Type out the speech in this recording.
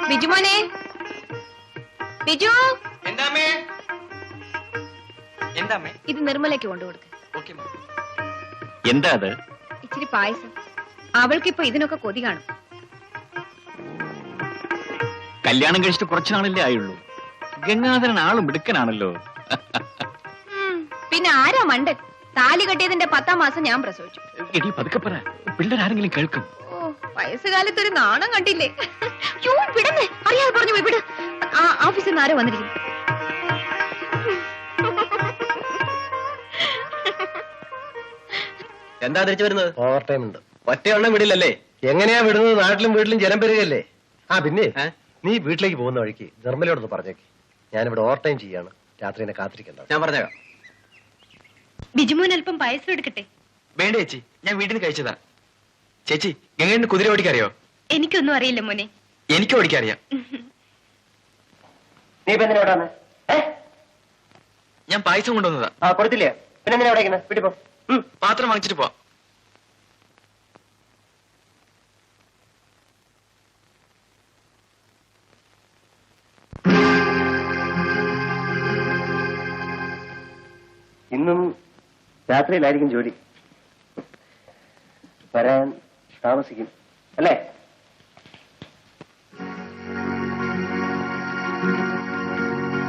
ബിജുമോനെ, ബിജു. ഇത് നിർമ്മലയ്ക്ക് കൊണ്ടുകൊടുക്ക. എന്താ അത്? ഇച്ചിരി പായസം. അവൾക്കിപ്പോ ഇതിനൊക്കെ കൊതി കാണും. കല്യാണം കഴിച്ചിട്ട് കുറച്ചു നാളല്ലേ ആയുള്ളൂ. ഗംഗാധരൻ ആളും മിടുക്കനാണല്ലോ. പിന്നെ ആരാ മണ്ടൻ? താലി കെട്ടിയതിന്റെ 10ാം മാസം ഞാൻ പ്രസവിച്ചു. എടി പതുക്കെ പറ, പിള്ളേരാരെങ്കിലും കേൾക്കും. ഓ, വയസ്സുകാലത്ത് ഒരു നാണം കണ്ടില്ലേ? വിടന്ന് അറിയാതെ പറഞ്ഞു പോയി. വിട്. ആ ഓഫീസിൽ നിന്ന് ആരോ വന്നിരിക്കുന്നു. എന്താ തിരിച്ചു വരുന്നത്? ഓവർ ടൈം ഉണ്ട്. ഒറ്റയെണ്ണം വിടില്ലല്ലേ? എങ്ങനെയാ വിടുന്നത്? നാട്ടിലും വീട്ടിലും ജനം പെരുകല്ലേ. ആ പിന്നെ നീ വീട്ടിലേക്ക് പോകുന്ന വഴിക്ക് നിർമ്മലയോടൊന്ന് പറഞ്ഞേക്ക്, ഞാനിവിടെ ഓവർ ടൈം ചെയ്യാണ്, രാത്രി എന്നെ കാത്തിരിക്കണ്ട. ഞാൻ പറഞ്ഞേക്കാം. ബിജുമോൻ അല്പം പായസം എടുക്കട്ടെ? വേണ്ട ചേച്ചി, ഞാൻ വീട്ടിൽ നിന്ന് കഴിച്ചതാ. ചേച്ചി, എങ്ങനെ കുതിര ഓടിക്കറിയോ? എനിക്കൊന്നും അറിയില്ല മോനെ. എനിക്ക് ഓടിക്കറിയാം. നീ ഇപ്പൊ എന്തിനാ ഇവിടെ? ഞാൻ പായസം കൊണ്ടുവന്നതാ. ആ കൊടുത്തില്ലേ? പിന്നെ എന്തിനാ ഇവിടെ വീട്ടിൽ പോ. പാത്രം വാങ്ങിച്ചിട്ട് പോവാം. ഇന്നും രാത്രിയിലായിരിക്കും ജോലി. വരാൻ താമസിക്കും അല്ലേ?